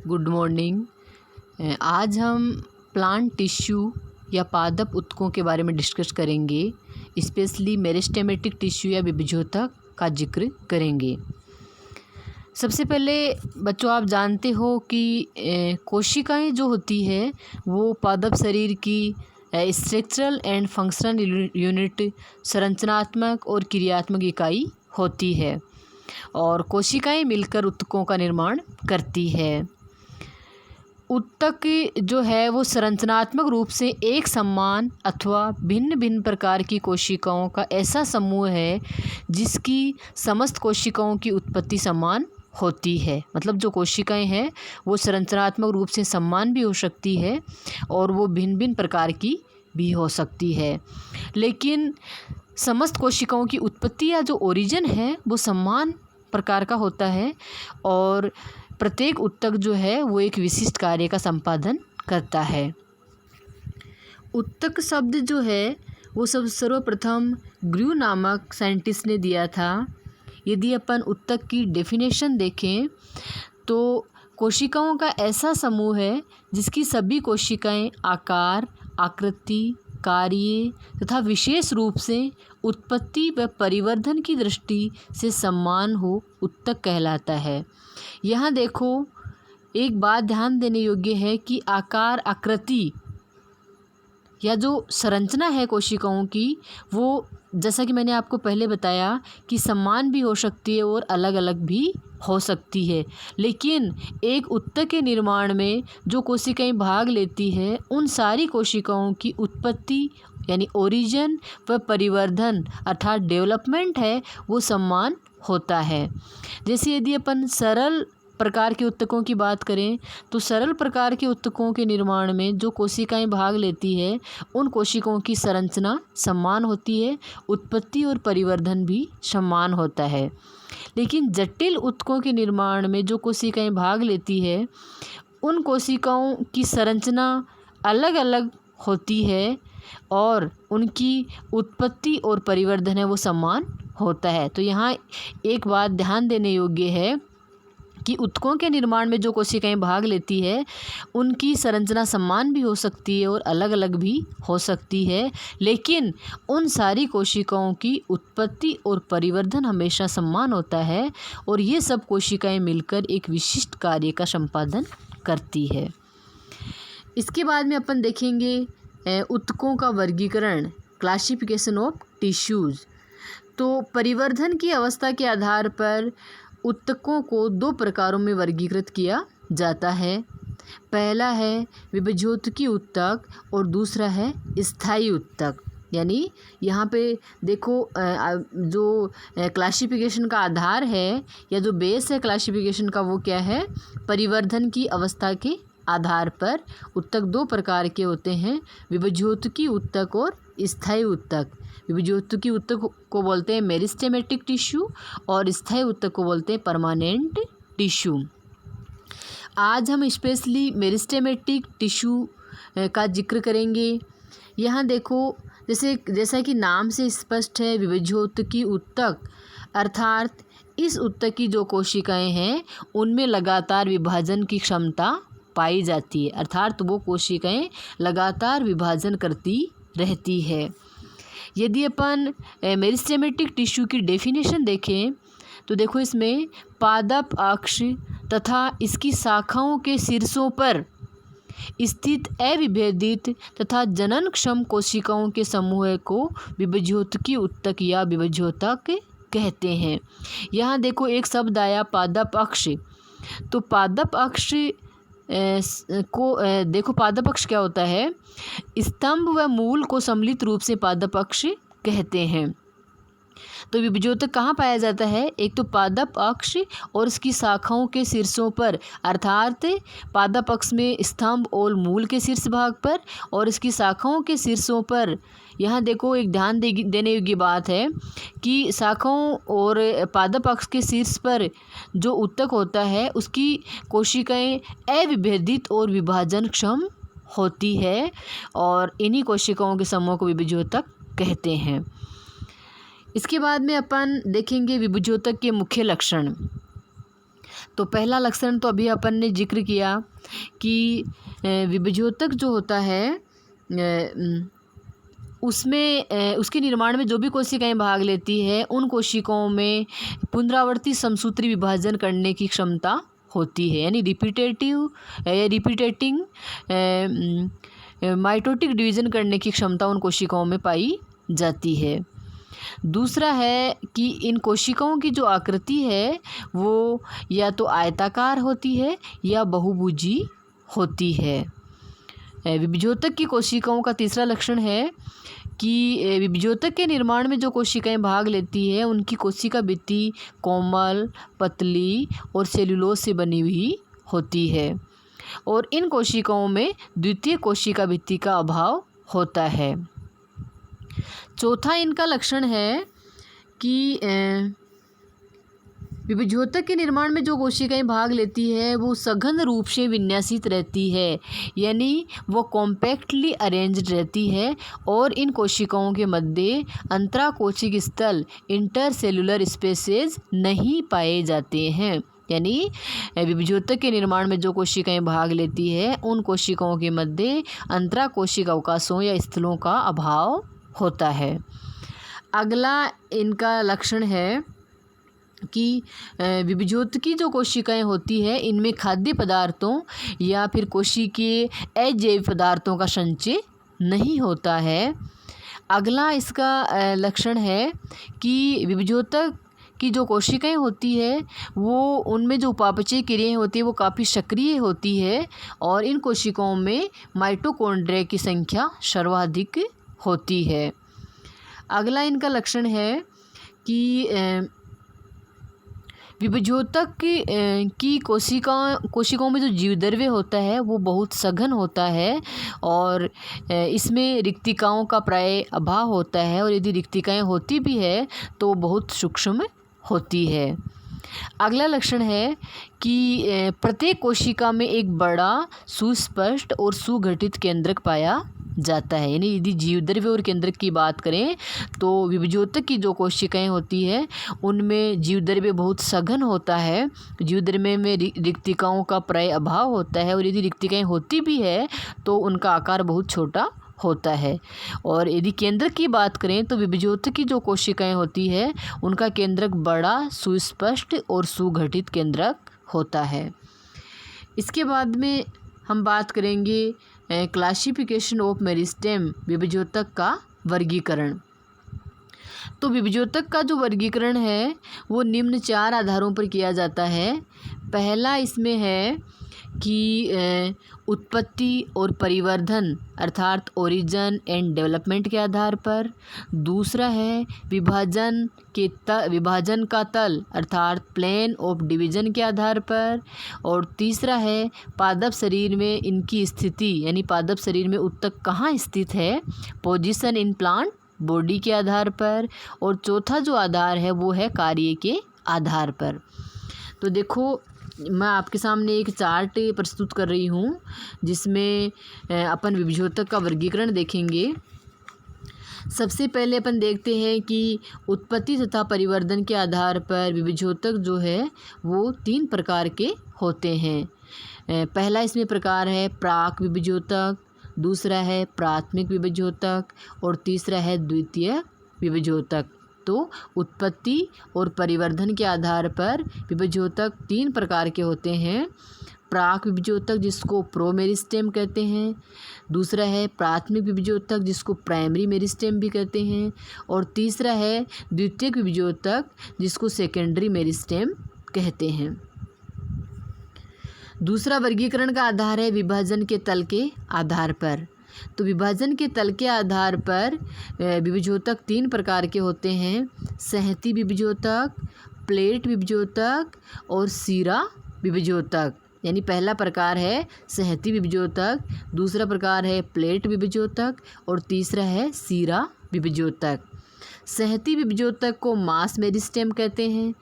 Good morning. आज हम plant tissue या पादप ऊतकों के बारे में डिस्कस करेंगे। स्पेशली मेरिस्टेमेटिक टिश्यू या विभज्योतक का जिक्र करेंगे। सबसे पहले बच्चों, आप जानते हो कि कोशिकाएं जो होती है वो पादप शरीर की स्ट्रक्चरल एंड फंक्शनल यूनिट, संरचनात्मक और क्रियात्मक इकाई होती है और कोशिकाएं मिलकर ऊतकों का निर्माण करती है। ऊतक जो है वो संरचनात्मक रूप से एक समान अथवा भिन्न भिन्न प्रकार की कोशिकाओं का ऐसा समूह है जिसकी समस्त कोशिकाओं की उत्पत्ति समान होती है। मतलब जो कोशिकाएं हैं वो संरचनात्मक रूप से समान भी हो सकती है और वो भिन्न भिन्न प्रकार की भी हो सकती है, लेकिन समस्त कोशिकाओं की उत्पत्ति या जो ओरिजिन है वो समान प्रकार का होता है और प्रत्येक ऊतक जो है वो एक विशिष्ट कार्य का संपादन करता है। ऊतक शब्द जो है वो सर्वप्रथम ग्रू नामक साइंटिस्ट ने दिया था। यदि अपन ऊतक की डेफिनेशन देखें तो कोशिकाओं का ऐसा समूह है जिसकी सभी कोशिकाएं आकार, आकृति, कार्य तथा विशेष रूप से उत्पत्ति व परिवर्धन की दृष्टि से समान हो, ऊतक कहलाता है। यहाँ देखो, एक बात ध्यान देने योग्य है कि आकार, आकृति या जो संरचना है कोशिकाओं की वो, जैसा कि मैंने आपको पहले बताया कि समान भी हो सकती है और अलग अलग भी हो सकती है, लेकिन एक ऊतक के निर्माण में जो कोशिकाएं भाग लेती है उन सारी कोशिकाओं की उत्पत्ति यानी ओरिजिन व परिवर्धन अर्थात डेवलपमेंट है वो समान होता है। जैसे यदि अपन सरल प्रकार के ऊतकों की बात करें तो सरल प्रकार के ऊतकों के निर्माण में जो कोशिकाएं भाग लेती है उन कोशिकाओं की संरचना समान होती है, उत्पत्ति और परिवर्धन भी समान होता है। लेकिन जटिल ऊतकों के निर्माण में जो कोशिकाएं भाग लेती है उन कोशिकाओं की संरचना अलग अलग होती है और उनकी उत्पत्ति और परिवर्धन है वो समान होता है। तो यहाँ एक बात ध्यान देने योग्य है कि ऊतकों के निर्माण में जो कोशिकाएं भाग लेती है उनकी संरचना समान भी हो सकती है और अलग अलग भी हो सकती है, लेकिन उन सारी कोशिकाओं की उत्पत्ति और परिवर्धन हमेशा समान होता है और ये सब कोशिकाएं मिलकर एक विशिष्ट कार्य का संपादन करती है। इसके बाद में अपन देखेंगे ऊतकों का वर्गीकरण, क्लासिफिकेशन ऑफ टिश्यूज़। तो परिवर्धन की अवस्था के आधार पर ऊतकों को दो प्रकारों में वर्गीकृत किया जाता है। पहला है विभज्योतकी ऊतक और दूसरा है स्थायी ऊतक। यानी यहाँ पे देखो, जो क्लासिफिकेशन का आधार है या जो बेस है क्लासिफिकेशन का वो क्या है, परिवर्धन की अवस्था के आधार पर ऊतक दो प्रकार के होते हैं, विभज्योतकी ऊतक और स्थायी ऊतक। विभज्योतकी ऊतक को बोलते हैं मेरिस्टेमेटिक टिश्यू और स्थायी ऊतक को बोलते हैं परमानेंट टिश्यू। आज हम स्पेशली मेरिस्टेमेटिक टिश्यू का जिक्र करेंगे। यहाँ देखो, जैसा कि नाम से स्पष्ट है, विभज्योतकी ऊतक अर्थात इस ऊतक की जो कोशिकाएं हैं उनमें लगातार विभाजन की क्षमता पाई जाती है, अर्थात वो कोशिकाएं लगातार विभाजन करती रहती है। यदि अपन मेरिस्टेमेटिक टिश्यू की डेफिनेशन देखें तो देखो, इसमें पादप अक्ष तथा इसकी शाखाओं के शीर्षों पर स्थित अविभेदित तथा जननक्षम कोशिकाओं के समूह को विभज्योतकी ऊतक या विभज्योतक कहते हैं। यहाँ देखो, एक शब्द आया पादप अक्ष। तो पादप अक्ष देखो, पादप अक्ष क्या होता है, स्तंभ व मूल को सम्मिलित रूप से पादप अक्ष कहते हैं। तो विभज्योतक कहाँ पाया जाता है, एक तो पादप अक्ष और इसकी शाखाओं के शीर्षों पर, अर्थात पादप अक्ष में स्तंभ और मूल के शीर्ष भाग पर और इसकी शाखाओं के शीर्षों पर। यहाँ देखो, एक ध्यान देने योग्य बात है कि शाखाओं और पादप अक्ष के शीर्ष पर जो ऊतक होता है उसकी कोशिकाएं अविभेदित और विभाजन क्षम होती है और इन्हीं कोशिकाओं के समूह को विभज्योतक कहते हैं। इसके बाद में अपन देखेंगे विभज्योतक के मुख्य लक्षण। तो पहला लक्षण तो अभी अपन ने जिक्र किया कि विभज्योतक जो होता है उसमें उसके निर्माण में जो भी कोशिकाएं भाग लेती है उन कोशिकाओं में पुनरावर्ती समसूत्री विभाजन करने की क्षमता होती है, यानी रिपीटेटिंग माइटोटिक डिवीज़न करने की क्षमता उन कोशिकाओं में पाई जाती है। दूसरा है कि इन कोशिकाओं की जो आकृति है वो या तो आयताकार होती है या बहुभुजी होती है। विभज्योतक की कोशिकाओं का तीसरा लक्षण है कि विभज्योतक के निर्माण में जो कोशिकाएं भाग लेती है उनकी कोशिका भित्ति कोमल, पतली और सेल्यूलोज से बनी हुई होती है और इन कोशिकाओं में द्वितीय कोशिका भित्ति का अभाव होता है। चौथा इनका लक्षण है कि विभज्योतक के निर्माण में जो कोशिकाएं भाग लेती है वो सघन रूप से विन्यासित रहती है, यानी वो कॉम्पैक्टली अरेंज्ड रहती है और इन कोशिकाओं के मध्य अंतराकोशिक स्थल इंटरसेलुलर स्पेसेस नहीं पाए जाते हैं। यानी विभज्योतक के निर्माण में जो कोशिकाएं भाग लेती है उन कोशिकाओं के मध्य अंतराकोशिक अवकाशों या स्थलों का अभाव होता है। अगला इनका लक्षण है कि विभज्योतकी जो कोशिकाएं होती है इनमें खाद्य पदार्थों या फिर कोशिकीय अजैव पदार्थों का संचय नहीं होता है। अगला इसका लक्षण है कि विभज्योतक की जो कोशिकाएं होती है वो उनमें जो उपापचय क्रियाएं होती है वो काफ़ी सक्रिय होती है और इन कोशिकाओं में माइटोकॉन्ड्रिया की संख्या सर्वाधिक होती है। अगला इनका लक्षण है कि विभज्योतक की कोशिकाओं में जो जीवद्रव्य होता है वो बहुत सघन होता है और इसमें रिक्तिकाओं का प्राय अभाव होता है और यदि रिक्तिकाएं होती भी है तो बहुत सूक्ष्म होती है। अगला लक्षण है कि प्रत्येक कोशिका में एक बड़ा सुस्पष्ट और सुगठित केंद्रक पाया जाता है। यानी यदि जीवद्रव्य और केंद्रक की बात करें तो विभज्योतक की जो कोशिकाएं होती है उनमें जीवद्रव्य बहुत सघन होता है, जीवद्रव्य में रिक्तिकाओं का प्राय अभाव होता है और यदि रिक्तिकाएं होती भी है तो उनका आकार बहुत छोटा होता है। और यदि केंद्रक की बात करें तो विभज्योतक की जो कोशिकाएं होती है उनका केंद्रक बड़ा सुस्पष्ट और सुगठित केंद्रक होता है। इसके बाद में हम बात करेंगे क्लासिफिकेशन ऑफ मेरिस्टेम, विभज्योतक का वर्गीकरण। तो विभज्योतक का जो वर्गीकरण है वो निम्न 4 आधारों पर किया जाता है। पहला इसमें है कि उत्पत्ति और परिवर्धन अर्थात ओरिजिन एंड डेवलपमेंट के आधार पर। दूसरा है विभाजन का तल अर्थात प्लेन ऑफ डिवीजन के आधार पर। और तीसरा है पादप शरीर में इनकी स्थिति, यानी पादप शरीर में उत्तक कहाँ स्थित है, पोजीशन इन प्लांट बॉडी के आधार पर। और चौथा जो आधार है वो है कार्य के आधार पर। तो देखो मैं आपके सामने एक चार्ट प्रस्तुत कर रही हूँ जिसमें अपन विभज्योतक का वर्गीकरण देखेंगे। सबसे पहले अपन देखते हैं कि उत्पत्ति तथा परिवर्धन के आधार पर विभज्योतक जो है वो 3 प्रकार के होते हैं। पहला इसमें प्रकार है प्राक विभज्योतक, दूसरा है प्राथमिक विभज्योतक और तीसरा है द्वितीय विभज्योतक। तो उत्पत्ति और परिवर्धन के आधार पर विभज्योतक 3 प्रकार के होते हैं। प्राक विभज्योतक जिसको प्रोमेरिस्टेम कहते हैं, दूसरा है प्राथमिक विभज्योतक जिसको प्राइमरी मेरिस्टेम भी कहते हैं और तीसरा है द्वितीयक विभज्योतक जिसको सेकेंडरी मेरिस्टेम कहते हैं। दूसरा वर्गीकरण का आधार है विभाजन के तल के आधार पर। तो विभाजन के तल के आधार पर विभज्योतक 3 प्रकार के होते हैं, संहति विभज्योतक, प्लेट विभज्योतक और सिरा विभज्योतक। यानी पहला प्रकार है संहति विभज्योतक, दूसरा प्रकार है प्लेट विभज्योतक और तीसरा है सिरा विभज्योतक। संहति विभज्योतक को मास मेरिस्टेम कहते हैं,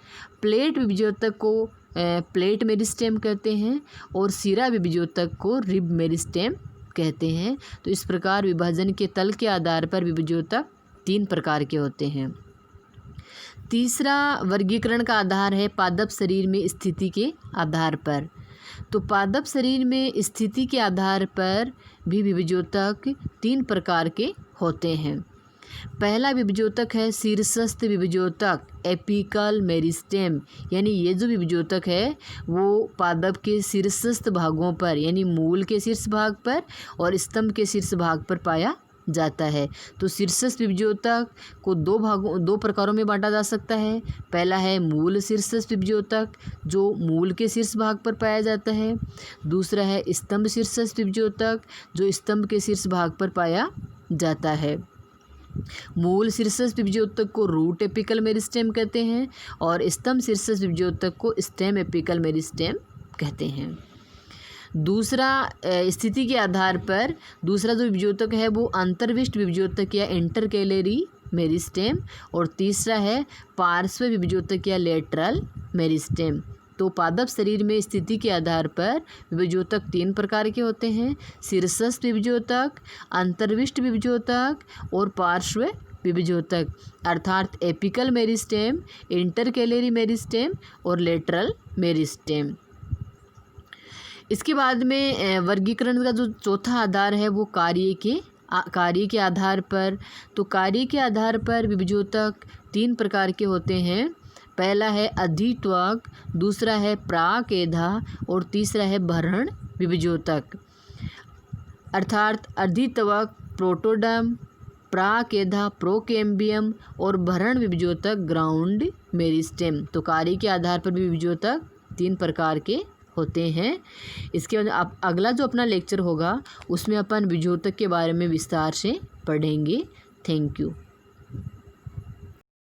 प्लेट विभज्योतक को प्लेट मेरिस्टेम कहते हैं और सिरा विभज्योतक को रिब मेरिस्टेम कहते हैं। तो इस प्रकार विभाजन के तल के आधार पर विभज्योतक 3 प्रकार के होते हैं। तीसरा वर्गीकरण का आधार है पादप शरीर में स्थिति के आधार पर। तो पादप शरीर में स्थिति के आधार पर भी विभज्योतक 3 प्रकार के होते हैं। पहला विभज्योतक है शीर्षस्थ विभज्योतक, एपिकल मेरिस्टेम, यानी ये जो विभज्योतक है वो पादप के शीर्षस्थ भागों पर यानी मूल के शीर्ष भाग पर और स्तंभ के शीर्ष भाग पर पाया जाता है। तो शीर्षस्थ विभज्योतक को 2 प्रकारों में बांटा जा सकता है। पहला है मूल शीर्षस्थ विभज्योतक जो मूल के शीर्ष भाग पर पाया जाता है। दूसरा है स्तंभ शीर्षस्थ विभज्योतक जो स्तंभ के शीर्ष भाग पर पाया जाता है। मूल शीर्षस्थ विभज्योतक को रूट एपिकल मेरिस्टेम कहते हैं और स्तंभ शीर्षस्थ विभज्योतक को स्टेम एपिकल मेरिस्टेम कहते हैं। दूसरा स्थिति के आधार पर दूसरा जो विभज्योतक है वो अंतर्विष्ट विभज्योतक या इंटरकेलरी मेरिस्टेम और तीसरा है पार्श्व विभज्योतक या लेटरल मेरिस्टेम। तो पादप शरीर में स्थिति के आधार पर विभज्योतक 3 प्रकार के होते हैं, शीर्षस्थ विभज्योतक, अंतर्विष्ट विभज्योतक और पार्श्व विभज्योतक, अर्थात एपिकल मेरिस्टेम, इंटरकेलरी मेरिस्टेम और लेटरल मेरिस्टेम। इसके बाद में वर्गीकरण का जो चौथा आधार है वो कार्य के आधार पर। तो कार्य के आधार पर विभज्योतक 3 प्रकार के होते हैं। पहला है अधित्वक, दूसरा है प्राकेधा और तीसरा है भरण विभज्योतक। अर्थात अधित्वक प्रोटोडर्म, प्राकेधा प्रोकेम्बियम और भरण विभज्योतक ग्राउंड मेरिस्टेम। तो कार्य के आधार पर भी विभज्योतक 3 प्रकार के होते हैं। इसके बाद अगला जो अपना लेक्चर होगा उसमें अपन विभज्योतक के बारे में विस्तार से पढ़ेंगे। Thank you.